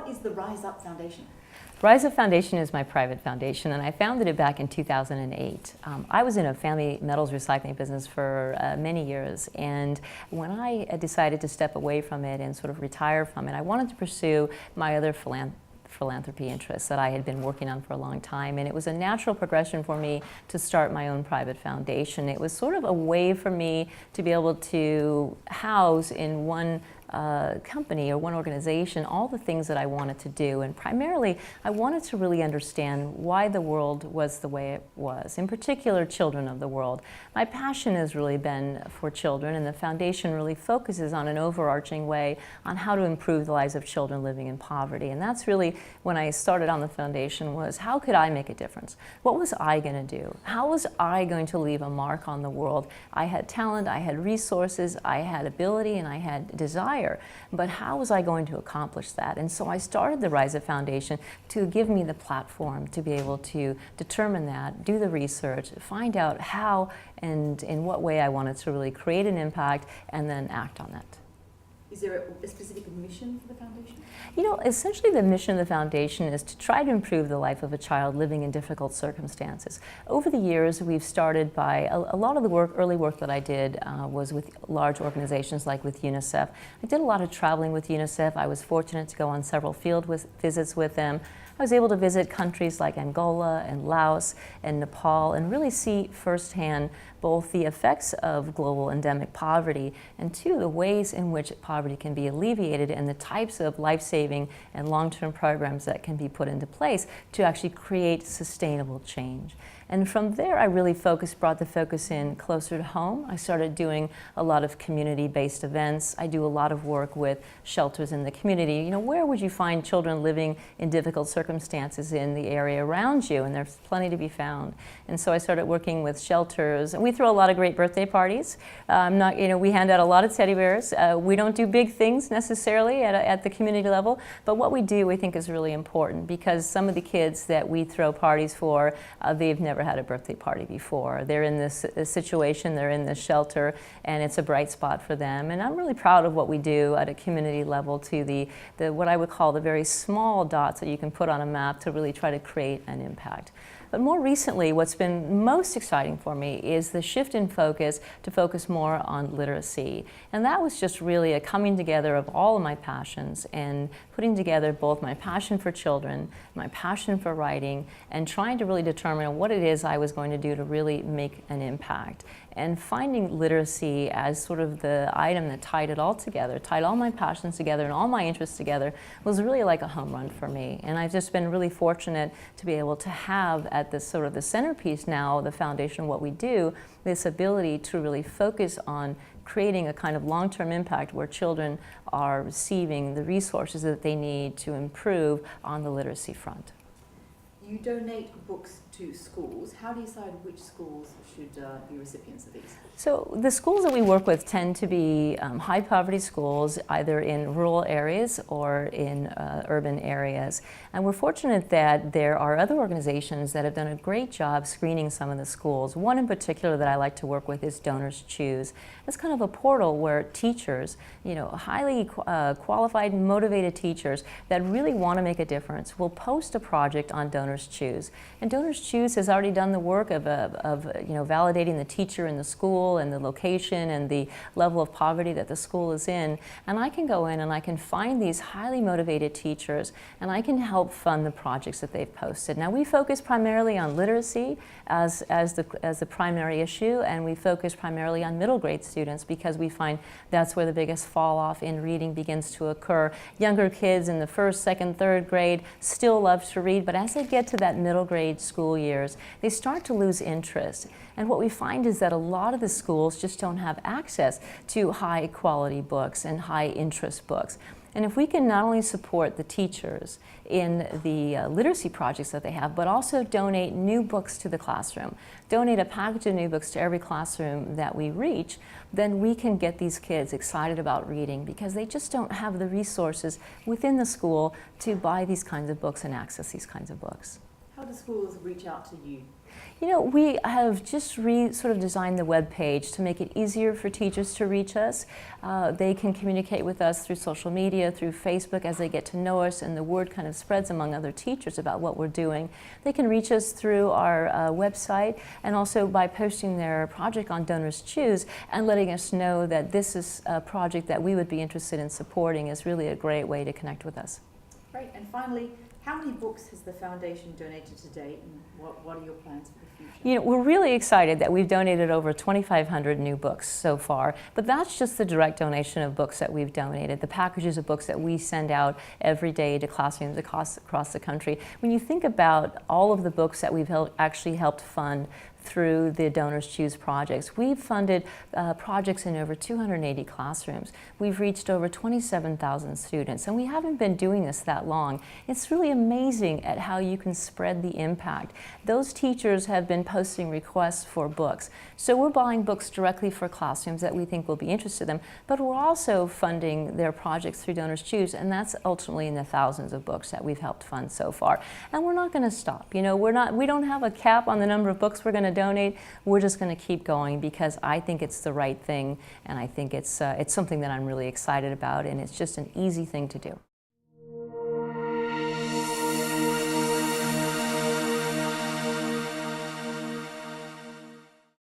What is the Rise Up Foundation? Rise Up Foundation is my private foundation, and I founded it back in 2008. I was in a family metals recycling business for many years, and when I decided to step away from it and sort of retire from it, I wanted to pursue my other philanthropy interests that I had been working on for a long time, and it was a natural progression for me to start my own private foundation. It was sort of a way for me to be able to house in one company or one organization all the things that I wanted to do, and primarily I wanted to really understand why the world was the way it was, in particular children of the world. My passion has really been for children, and the foundation really focuses on an overarching way on how to improve the lives of children living in poverty. And that's really when I started on the foundation, was how could I make a difference? What was I going to do? How was I going to leave a mark on the world? I had talent, I had resources, I had ability, and I had desire. But how was I going to accomplish that? And so I started the Rise Up Foundation to give me the platform to be able to determine that, do the research, find out how and in what way I wanted to really create an impact, and then act on that. Is there a specific mission for the foundation? You know, essentially the mission of the foundation is to try to improve the life of a child living in difficult circumstances. Over the years, we've started by, a lot of the early work that I did was with large organizations like with UNICEF. I did a lot of traveling with UNICEF. I was fortunate to go on several field visits with them. I was able to visit countries like Angola and Laos and Nepal and really see firsthand both the effects of global endemic poverty and two, the ways in which poverty can be alleviated and the types of life-saving and long-term programs that can be put into place to actually create sustainable change. And from there, I really brought the focus in closer to home. I started doing a lot of community-based events. I do a lot of work with shelters in the community. You know, where would you find children living in difficult circumstances in the area around you? And there's plenty to be found. And so I started working with shelters. And we throw a lot of great birthday parties. We hand out a lot of teddy bears. We don't do big things necessarily at the community level, but what we do, I think, is really important because some of the kids that we throw parties for, they've never had a birthday party before. They're in this situation, they're in this shelter, and it's a bright spot for them. And I'm really proud of what we do at a community level to the what I would call the very small dots that you can put on a map to really try to create an impact. But more recently, what's been most exciting for me is the shift in focus to focus more on literacy. And that was just really a coming together of all of my passions and putting together both my passion for children, my passion for writing, and trying to really determine what it is I was going to do to really make an impact. And finding literacy as sort of the item that tied it all together, tied all my passions together and all my interests together, was really like a home run for me. And I've just been really fortunate to be able to have at this sort of the centerpiece now, the foundation, what we do, this ability to really focus on creating a kind of long-term impact where children are receiving the resources that they need to improve on the literacy front. You donate books to schools. How do you decide which schools should be recipients of these? So the schools that we work with tend to be high poverty schools, either in rural areas or in urban areas. And we're fortunate that there are other organizations that have done a great job screening some of the schools. One in particular that I like to work with is Donors Choose. It's kind of a portal where teachers, highly qualified, motivated teachers that really want to make a difference will post a project on Donors Choose. And Donors Choose has already done the work of validating the teacher in the school and the location and the level of poverty that the school is in. And I can go in and I can find these highly motivated teachers and I can help fund the projects that they've posted. Now we focus primarily on literacy as the primary issue, and we focus primarily on middle grade students because we find that's where the biggest fall off in reading begins to occur. Younger kids in the first, second, third grade still love to read, but as they get to that middle grade school years, they start to lose interest. And what we find is that a lot of the schools just don't have access to high quality books and high interest books. And if we can not only support the teachers in the literacy projects that they have, but also donate new books to the classroom, donate a package of new books to every classroom that we reach, then we can get these kids excited about reading because they just don't have the resources within the school to buy these kinds of books and access these kinds of books. How do schools reach out to you? You know, we have just sort of designed the web page to make it easier for teachers to reach us. They can communicate with us through social media, through Facebook as they get to know us, and the word kind of spreads among other teachers about what we're doing. They can reach us through our website and also by posting their project on Donors Choose and letting us know that this is a project that we would be interested in supporting is really a great way to connect with us. Great. And finally, how many books has the foundation donated to date, and what are your plans for the future? You know, we're really excited that we've donated over 2,500 new books so far, but that's just the direct donation of books that we've donated, the packages of books that we send out every day to classrooms across the country. When you think about all of the books that we've actually helped fund through the Donors Choose projects. We've funded projects in over 280 classrooms. We've reached over 27,000 students, and we haven't been doing this that long. It's really amazing at how you can spread the impact. Those teachers have been posting requests for books. So we're buying books directly for classrooms that we think will be interested in them, but we're also funding their projects through Donors Choose, and that's ultimately in the thousands of books that we've helped fund so far. And we're not going to stop. You know, we don't have a cap on the number of books we're going to donate. We're just going to keep going because I think it's the right thing, and I think it's something that I'm really excited about, and it's just an easy thing to do.